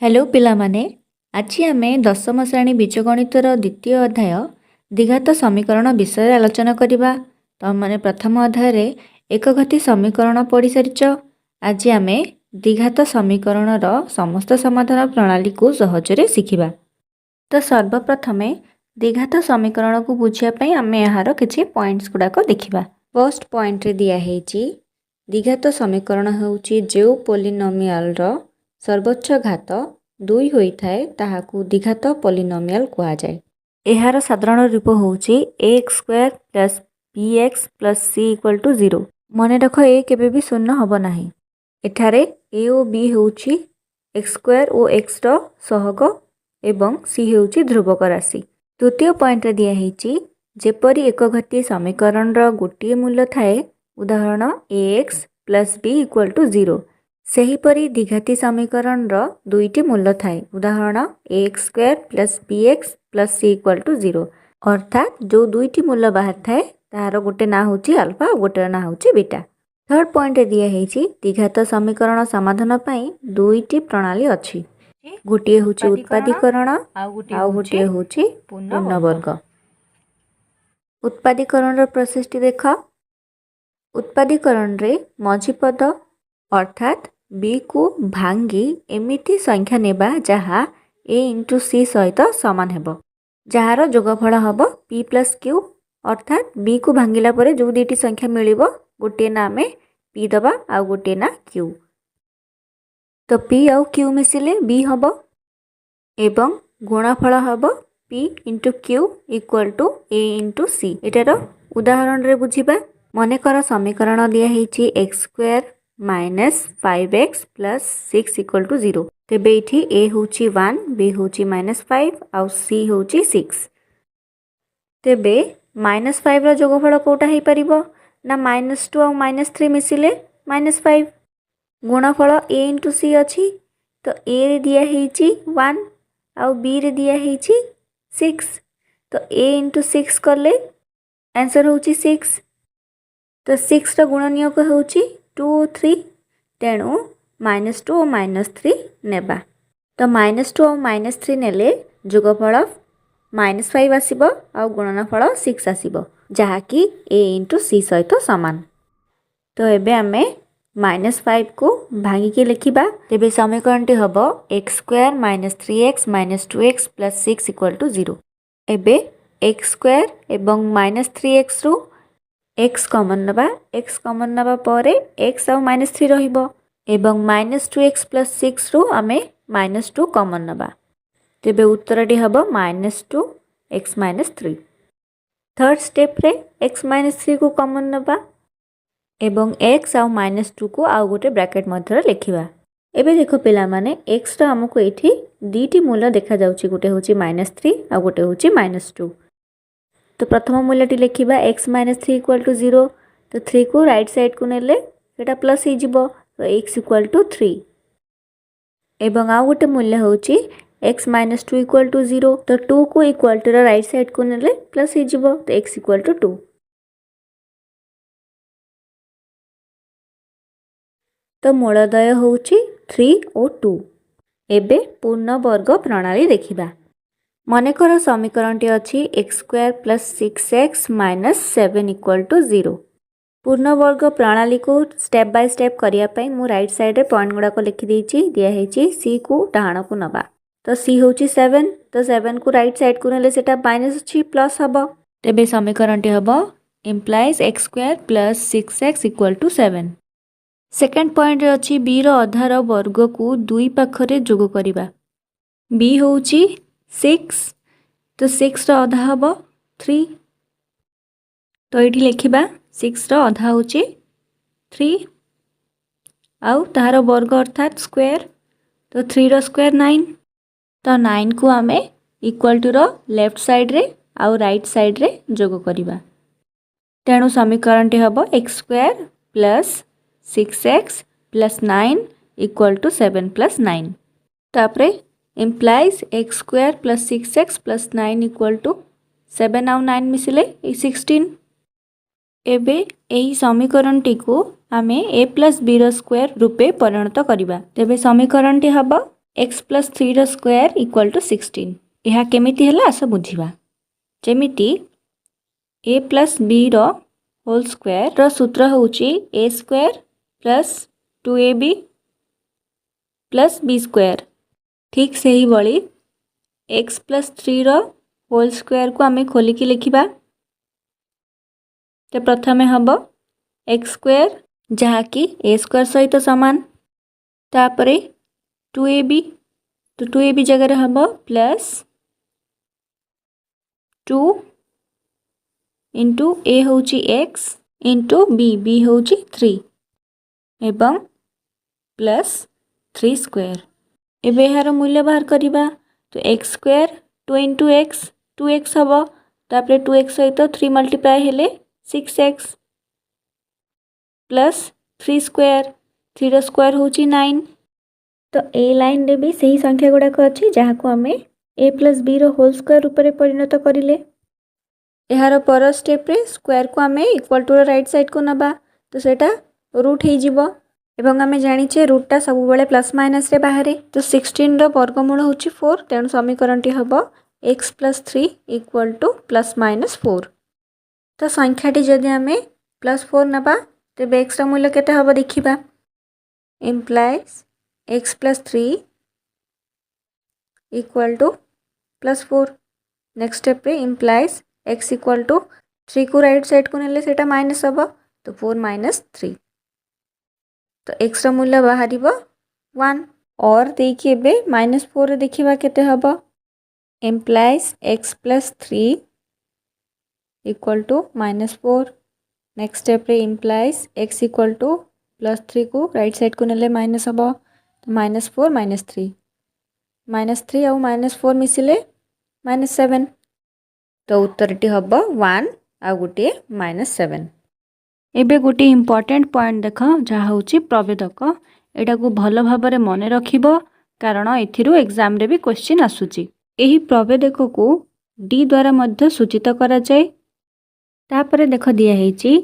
Hello पिलामाने आज आम दशम श्रेणी बीजगणितर द्वितीय अध्याय द्विघात समीकरण विषय आलोचना करवा। तो मैंने प्रथम अध्याय एकघाती समीकरण पढ़ी सारिच। आज आम द्विघात समीकरणर समस्त समाधान प्रणाली को सहजरे शिखिबा। तो सर्वप्रथमे द्विघात समीकरण को बुझापी आम यार किसी पॉइंट्स गुड़ाक देखा। फर्स्ट पॉइंट रे दिया द्विघात समीकरण होउची जो पोलिनोमियल सर्वोच्च घात 2 होइथाए ताहाकू द्विघात पोलिनोमियल कहा जाए। एहार साधारण रूप होउची ax square plus bx plus c equal to 0। मन रख ए केबे भी शून्य हब नाही। एठारे a और b होउची x स्क्वायर और x रो सहग एवं c होउची ध्रुवक राशि। द्वितीय पॉइंट रे दिया हेची जेपरी एकघाती समीकरण रो गोटिए मूल्य थाए उदाहरण ax plus b equal to 0 सेहीपरि द्विघाती समीकरण रो दुईटी मूल्य थाए उदाहरण ax square plus bx plus c equal to 0 अर्थात जो दुईटी मूल्य बाहर थाए तार गोटे ना होची अल्फा और गोटे ना होची बीटा। थर्ड पॉइंट दिया हेची द्विघात समीकरण समाधान पई दुईटी प्रणाली अछि। गोटे होची उत्पादीकरण आ गोटे होची पूर्णवर्ग। उत्पादीकरण रो प्रोसेस टी देखा। उत्पादीकरण रे मझी पद अर्थात b को भांगी एमिति संख्या नेबा जहा a इंटू c सहित समान हेबो जार जोगफल हम p प्लस q अर्थात b को भांगिला परे जो दुईटी संख्या मिलिबो गोटे ना आमे p दबा आ गोटे ना q। तो p आउ q मिसिले b हबो एवं गुणफल हम p into q equal to a into c। एटार उदाहरण रे बुझिबा। मनेकर समीकरण दिया हेची x square minus 5x plus 6 equal to 0 तेबे इठी a होची 1 b होची -5 आउ c होची 6। तेबे -5 रो जोगफल कोटा हे परिबो ना -2 और -3 मिसिले -5। गुणफल a इंटू c अछि तो a रे दिया हेची 1 आउ b रे दिया हेची 6 तो a इंटू 6 करले आंसर होची 6। तो 6 रो गुणनीयक होची 2 और 3 तेणु -2 और -3 नेबा। तो -2 और -3 नेले जोगफल -5 आसीबो आ गुणनफल 6 आसीबो जहाँकि a इंटू c सहित समान। तो एबे आमे -5 को भांगी के लिखिबा। तेबे समीकरण टी हबो x square minus 3x minus 2x plus 6 equal to 0। एबे x स्क्वायर एवं -3x रु x कॉमन नबा। x कॉमन नबा परे x आउ -3 रहिबो एवं -2x प्लस 6 रु आमे -2 कॉमन नबा। तेबे उत्तर टी हबो -2x -3। थर्ड स्टेप रे x -3 को कॉमन नबा एवं x आउ -2 को आउ गोटे ब्रैकेट मध्य लिखिबा। एबे देखो पिला माने x रो हमको एठी दीटी मूल्य देखा जाउची गोटे होची -3 आ गोटे होची -2। तो प्रथम मूल्यटी लिखिबा x -3 इक्वल टू 0 तो 3 को राइट साइड को नेले सेटा प्लस ही जिवो तो x इक्वल टू 3 एवं आ गोटे मूल्य होची x -2 इक्वल टू 0 तो 2 को इक्वल टू राइट साइड को नेले प्लस ही जिवो तो x इक्वल टू 2। तो मूलदय होची 3 और 2। एबे पूर्ण वर्ग प्रणाली देखिबा। मनेकर समीकरण टी अछि x square plus 6x minus 7 equal to 0। पूर्ण वर्ग प्रणाली को स्टेप बाय स्टेप करिया पई मु राइट साइड रे पॉइंट गुडा को लिखि देछि। दिया हेछि c को डाहाण को नबा तो c होछि 7 तो 7 को राइट साइड को नेले सेटा माइनस अछि प्लस हबो। तेबे समीकरण टी हबो implies x square plus 6x equal to 7। Second point रे अछि b रो आधार वर्ग को दुई पाखरे जोग करिबा। b होछि 6 तो 6 रो आधा हबो 3 तो एठी लिखिबा 6 रो आधा होछि 3 आउ तार वर्ग अर्थात स्क्वायर तो 3 रो स्क्वायर 9 तो 9 को आमे इक्वल टू रो लेफ्ट साइड रे आउ राइट साइड रे जोग करिबा। तेणु समीकरण टी हबो x square plus 6x plus 9 equal to 7 plus 9 तापरे implies x square plus 6x plus 9 equal to 7 आउ 9 मिसिले 16। एबे एही समीकरण टी को आमे a प्लस b रो स्क्वायर रूपे परिणत करिबा। तेबे समीकरण टी हबो x प्लस 3 रो स्क्वायर इक्वल टू 16। यह केमिति हला आस बुझिबा। जेमिति a प्लस b रो होल स्क्वायर रो सूत्र होउची a square plus 2ab plus b square. ठीक से ही बड़ी x प्लस 3 रो होल स्क्वायर को आमे खोलिकी लिखिबा। तो प्रथमे हबो x स्क्वायर जहा कि a स्क्वायर सहित समान, तापरे 2ab, तो 2ab जगह हबो प्लस 2 इंटू a होउची x इंटू b होउची 3 एवं प्लस 3 स्क्वायर। एबे यार मूल्य बाहर करिबा। तो x square 2 into x 2x हबो, तापरे 2x सहित 3 मल्टीप्लाई हेले 6x प्लस 3 स्क्वायर, 3 रो स्क्वायर होउची 9। तो ए लाइन रे भी सही संख्या गुड़ाक अच्छी जहाँ को आमे a प्लस b रो होल स्क्वायर रूप में परिणत करिले। यार पर स्टेप रे स्क्वायर को आमे इक्वल टू राइट साइड को नबा, तो सेटा रूट हो जिवो एवं आमे जानिचे रूटटा सब बेले प्लस माइनस रे बाहरे। तो 16 रो वर्गमूल होउची 4, तेणु समीकरण टी हबो x plus 3 equal to plus minus 4। तो संख्याटी जदि आमे प्लस 4 नबा तेबे x रो मूल्य केते हबो देखिबा। Implies x plus 3 equal to plus 4। Next step रे इम्प्लाइज x इक्वल टू 3 को राइट साइड को नेले सेटा माइनस हबो, तो 4 माइनस 3। तो x रो मूल्य बाहरिबो 1 और देखिए बे माइनस 4 रे देखिबा केते हबो। Implies x plus 3 equal to minus 4। Next step रे implies x equal to plus 3 को राइट साइड को नेले माइनस हबो, तो माइनस 4 माइनस 3, माइनस 3 और माइनस 4 मिसिले माइनस 7। तो उत्तर टी हबो 1 आ गोटे माइनस 7। एबे गोटे इम्पोर्टेंट पॉइंट देख जहाँ होची प्रभेदक। एटा को भल भाबरे मने रखिबो कारण एथिरु एग्जाम रे भी क्वेश्चन आसुची। एही प्रभेदक को d द्वारा मध्य सूचित करा जाय। तापरे देख दिया हेची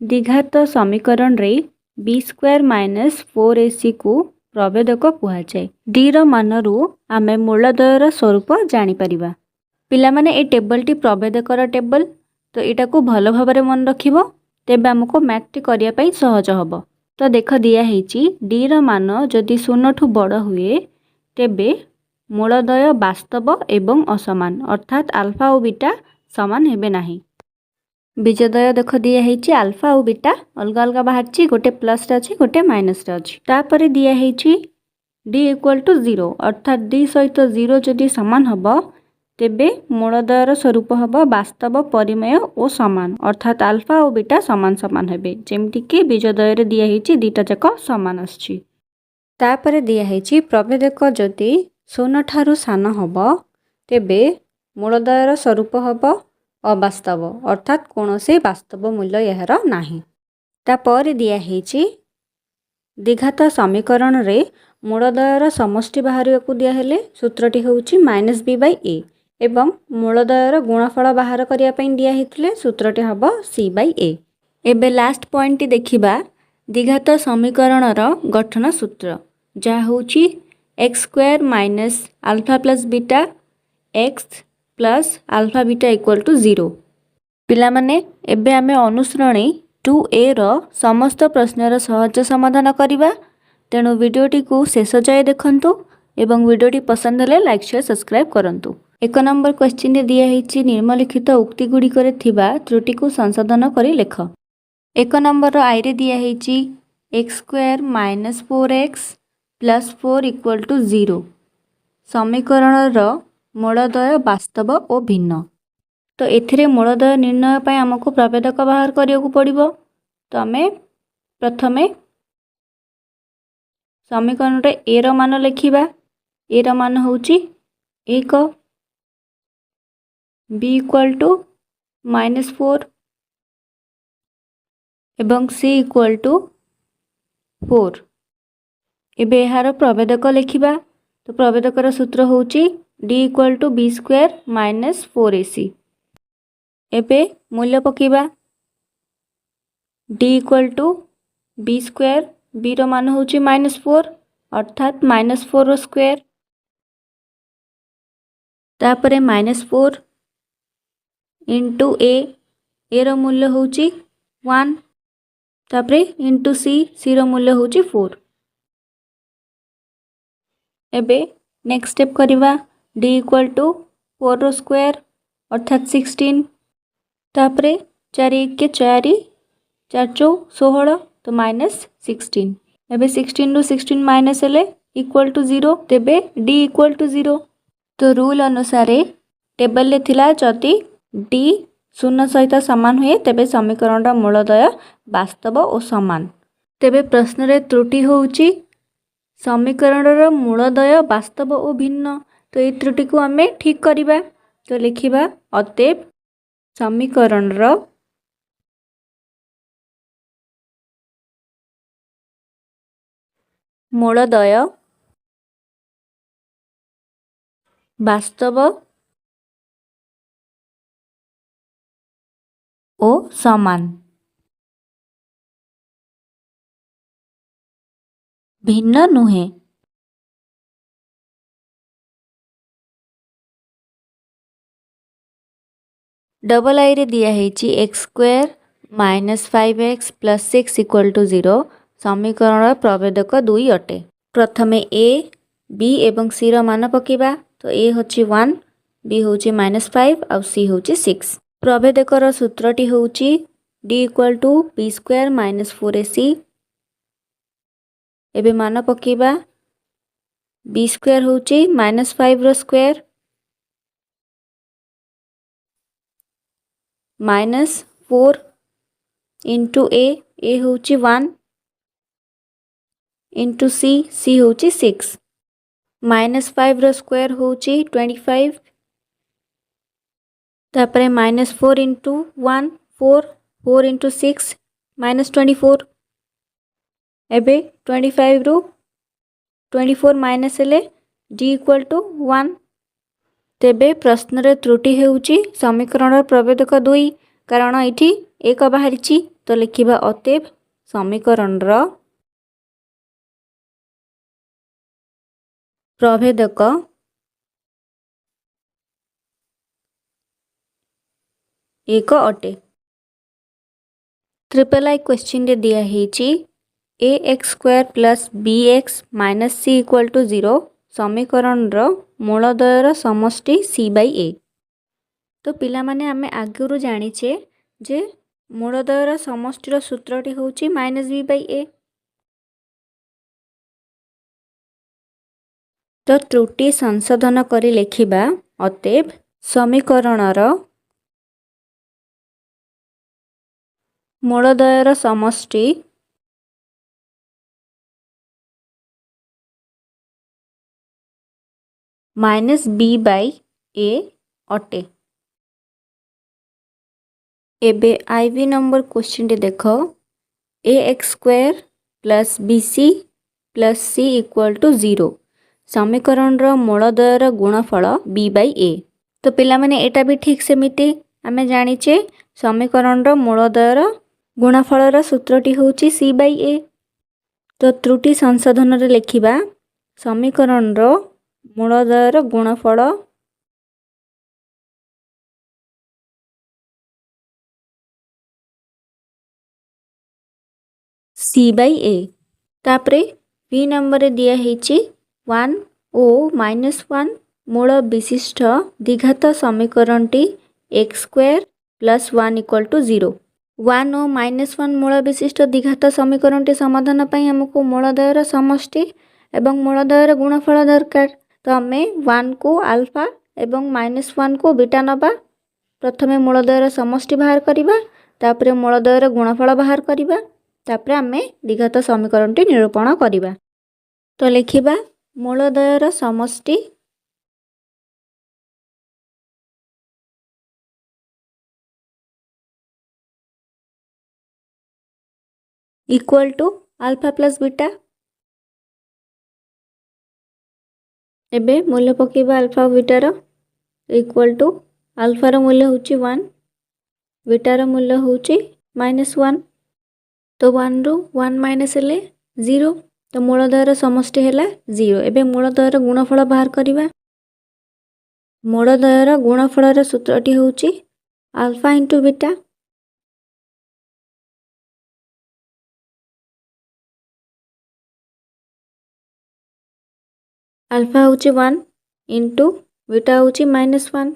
द्विघात समीकरण रे b स्क्वायर माइनस 4ac को प्रभेदक कुहा जाय। d रो मानरु आमे मूलदयर स्वरूप जानि परिबा। पिला माने ए टेबल टी प्रभेदकर टेबल, तो एटा को भल भाबरे मन रखिबो, तेबे हमको मैथ टी करिया पई सहज हबो। तो देख दिया हेची d रो मान जदि 0 ठु बड़ हुए तेबे मूलदय वास्तव एवं असमान, अर्थात अल्फा और बीटा समान हेबे नाही। बीजदय देख दिया हेची अल्फा और बीटा अलगा अलगा बाहरची, गोटे प्लस रे अछि गोटे माइनस रे अछि। तापरे दिया हेची d इक्वल टू 0, अर्थात d सहित 0 जदि समान हबो तेबे मूलदयर स्वरूप हबो वास्तव परिमेय और समान, अर्थात अल्फा और बीटा समान समान हेबे। जेमति कि बीजदय रे दिया हेची दीटा जाक समान आछि। तापरे दिया हेची प्रभेदक जदि 0 ठारू सान हबो तेबे मूलदयर स्वरूप हबो अवास्तव, अर्थात कोनोसे वास्तव मूल्य यार नाही। तापर दिया हेची द्विघात समीकरण रे मूलदयर समष्टि बाहरिया को दिया हेले सूत्रटी होउची माइनस b बाई a एवं मूलदयर गुणफल बाहर करिया पई दिया हेतले सूत्रटी हबो c बाई a। एबे लास्ट पॉइंट टी देखिबा द्विघात समीकरण रो गठन सूत्र जा होउची x square minus alpha plus beta x plus alpha beta equal to 0। पिला माने एबे आमे अनुसरणी 2a रो समस्त प्रश्नर सहज समाधान करिबा। तेणु वीडियोटी को शेष जाए देखंतु एवं वीडियोटी पसंद हेले लाइक शेयर सब्सक्राइब करंतु। 1 नंबर क्वेश्चन रे दिया हेची निम्नलिखित उक्ति गुडी करे थिबा त्रुटि को संशोधन करी लेख। 1 नंबर रो आई रे दिया हेची x square minus 4x plus 4 equal to 0 समीकरण रो मूलदय वास्तव और भिन्न। तो एथिरे मूलदय निर्णय पई हमको प्रभेदक बाहर करिया को पड़िबो। तो आमे प्रथमे समीकरण रे a रो मान लिखिबा। a रो मान होउची 1, b इक्वल टू माइनस 4 एवं c इक्वल टू 4। एबे यार प्रभेदक लिखिबा। तो प्रभेदकर सूत्र होउची d equal to b square minus 4ac। एबे मूल्य पकेबा d equal to b square, b रो मान होउची माइनस 4 अर्थात -4 स्क्वायर तापरे -4 इंटू ए रो मूल्य होची 1 तापरे इंटू सी रो मूल्य होची 4। एबे नेक्स्ट स्टेप करिवा d इक्वल टू 4 रो स्क्वायर अर्थात 16 तापरे 4 1 के 4 4 चौ 16 तो -16 एबे 16 रू 16 माइनस हेले इक्वल टू 0 तेबे d इक्वल टू 0। तो रूल अनुसार टेबल ले थिला जदि d शून्य सहित समान हुए तेबे समीकरण मूलदय वास्तव और समान। तेबे प्रश्न रे त्रुटि होउची समीकरण मूलदय वास्तव और भिन्न। तो ये त्रुटि को आमे ठीक करिबा। तो लिखिबा अतएव समीकरण मूलदय वास्तव ओ समान भिन्न नुहे। डबल आई रे दिया हेची एक्स स्क्वायर -5x + 6 = 0 समीकरण प्रभेदक 2 अटे। प्रथमे ए बी एवं सी रो मान पकेबा। तो ए होची 1 बी होची -5 और सी होची 6। प्रभेदकर सूत्रटी होची d equal to b square -4ac। एबे मान पकेबा b स्क्वायर होची -5 रो स्क्वायर -4 इंटू ए होची 1 इंटू सी होची 6 -5 रो स्क्वायर होची 25 तापरे -4 इंटू 1 4 इंटू 6 -24 एबे 25 रू 24 माइनस हेले d इक्वल टू 1। तेबे प्रश्न रे त्रुटि हेउची समीकरण प्रभेदक 2 कारण इठी एक बाहरिची। तो लिखिबा अतएव समीकरण प्रभेदक एक अटे। ट्रिपल आई क्वेश्चन रे दिया हेची ax² + bx - c = 0 समीकरण मूलदयर समष्टि c/a। तो पिला माने आमे आगुरु जानिचे जे मूलदयर समष्टिर सूत्रटी होची -b/a। तो त्रुटि संशोधन करी लेखिबा अतएव समीकरणर मूलदयर समष्टि -b/a अटे। एबे आईवी नंबर क्वेश्चन टे देखो ax² + bc + c = 0 समीकरण मूलदयर गुणफल b/a। तो पिला माने एटा भी ठीक सेमिति आमे जानिचे समीकरण मूलदयर गुणफलर सूत्रटी होची c/a। तो त्रुटि संशोधन रे लिखिबा समीकरण मूलदयर गुणफल c/a। तापरे बी नंबर रे दिया हेची 1 ओ -1 मूल विशिष्ट द्विघात समीकरणटी x² + 1 = 0। 1 ओ -1 मूल विशिष्ट द्विघात समीकरणटी समाधान पई हमको मूलदयर समष्टि एवं मूलदयर गुणफल दरकार। तो आमे 1 को अल्फा एवं -1 को बीटा नबा। प्रथमे मूलदयर समष्टि बाहर करिबा तापरे मूलदयर गुणफल बाहर करिबा तापरे आमे द्विघात समीकरणटी निरूपण करिबा। तो लिखिबा मूलदयर समष्टि इक्वल टू अल्फा + बीटा। एबे मूल्य पकेबा अल्फा और बीटार इक्वल टू अल्फार मूल्य होची 1 बीटार मूल्य होची -1। तो 1 रू 1 माइनस हेले 0 तो मूलद्वयर समष्टि है 0। एबे मूलद्वयर गुणफल बाहर करवा। मूलद्वयर गुणफल सूत्रटी होची अल्फा इंटू बीटा। अल्फा होची 1 इंटू बीटा होची -1।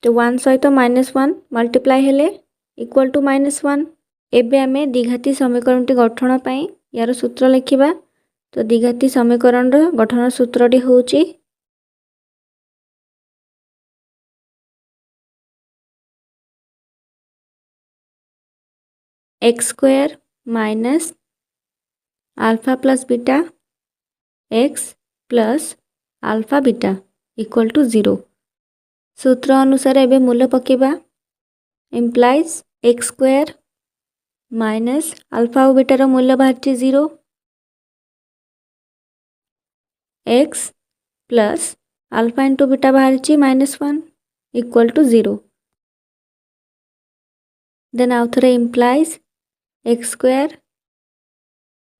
तो 1 सहित -1 मल्टीप्लाई हेले इक्वल टू -1। एबे आमे द्विघाती समीकरणटी गठन पाई यार सूत्र लिखिबा। तो द्विघाती समीकरण गठन सूत्रटी होची x square minus alpha plus beta x plus alpha beta equal to 0। सूत्र अनुसार एबे मूल्य पकेबा। Implies x square minus alpha और बीटार मूल्य बाहर 0 x plus alpha into beta बाहर -1 इक्वल टू 0। देन आउ थे इम्प्लाइज एक्स स्क्वायर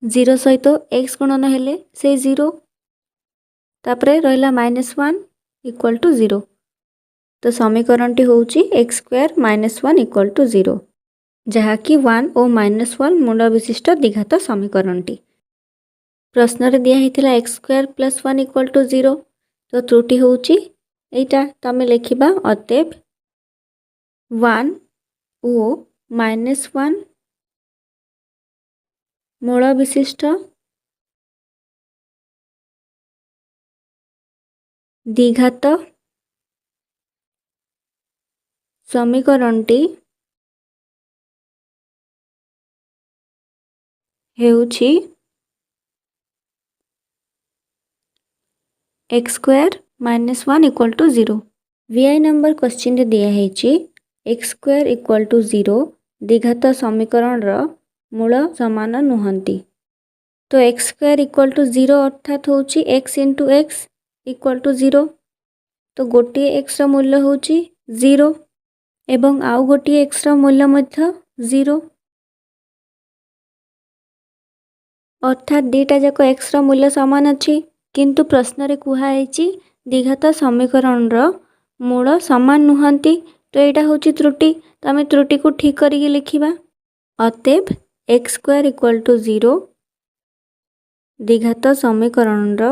0 सहित एक्स गुणन हेले से 0 तापरे रहिला -1 इक्वल टू 0। तो समीकरण टी होची एक्स स्क्वायर -1 इक्वल टू 0 जहाँकि 1 और -1 मूल विशिष्ट द्विघात समीकरण टी। प्रश्न रे दिया हिथिला x square plus 1 equal to 0। तो त्रुटि होची एटा तमे लिखिबा अतएव 1 और -1 मूल विशिष्ट द्विघात समीकरणटी हेउछि x square -1 equal to 0। VI number question रे दिया हेछि एक्स स्क्वायर इक्वल टू 0 द्विघात समीकरण रो मूल समान नुहंती। तो एक्स स्क्वायर इक्वल टू 0 अर्थात होछि x into x equal to 0। तो गोटे एक्स रो मूल्य होछि 0 एवं आउ गोटे एक्स रो मूल्य मध्य 0 अर्थात दीटा जाक एक्स रो मूल्य समान अछि। किंतु प्रश्न रे कुहा हेछि द्विघात समीकरण रो मूल समान नुहंती। तो एटा होछि त्रुटि। तो आमे त्रुटि को ठीक करिके लिखिबा। अतएव एक्स स्क्वायर इक्वल टू 0 द्विघात समीकरण रो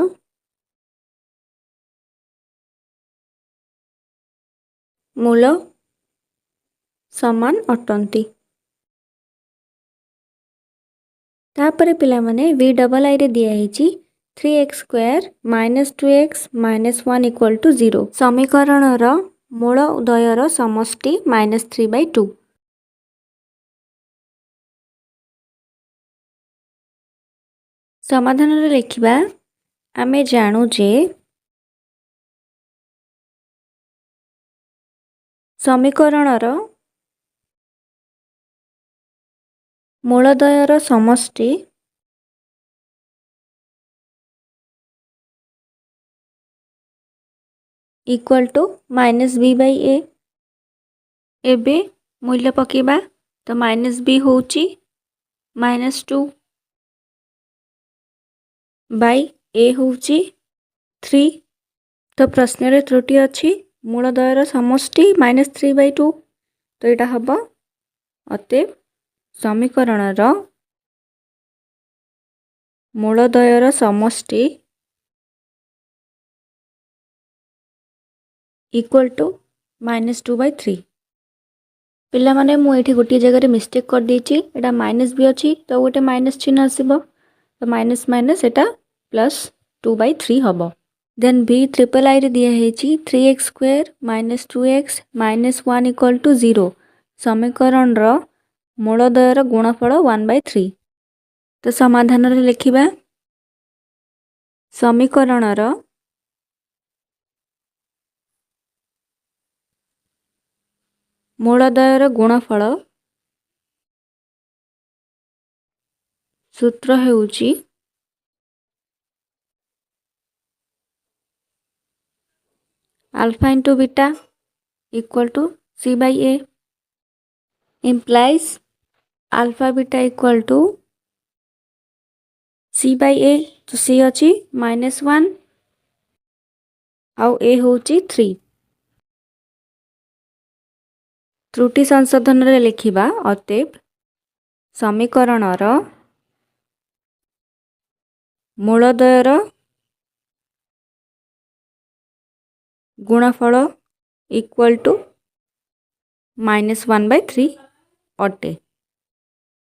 मूल समान अटंती। तापरे पिला माने v डबल आई रे दिया हेछि 3x square -2x -1 equal to 0 समीकरण रो मूल उदयर समष्टि -3/2। समाधान रे लिखिबा। आमे जानू जे समीकरण रो मूलद्वयर समष्टि इक्वल टू -b/a। एबे मूल्य पकेबा। तो -b होची -2 बाई a होची 3। तो प्रश्न रे त्रुटि अछि मूलद्वयर समष्टि -3/2। तो एटा हबो अतएव समीकरण रो मूलद्वयर समष्टि इक्वल टू -2/3। पिला माने मु एठी गोटी जगह रे मिस्टेक कर देछि। एटा माइनस भी अछि तो गोटे माइनस चिन्ह आसीबो। तो माइनस माइनस एटा +2/3 हबो। देन b ट्रिपल आई रे दिया हेछि 3x square -2x -1 equal to 0 समीकरण रो मूलद्वयर गुणफल 1/3। तो समाधान रे लिखिबा। समीकरण रो मूलद्वयर गुणफल सूत्र हेउछि alpha into beta equal to c/a implies alpha beta equal to C by A, तो सी अच्छी -1 आउ ए होची 3। त्रुटि संशोधन रे लिखिबा अतएव समीकरणर मूलद्वयर गुणफल इक्वल टू -1/3 अटे।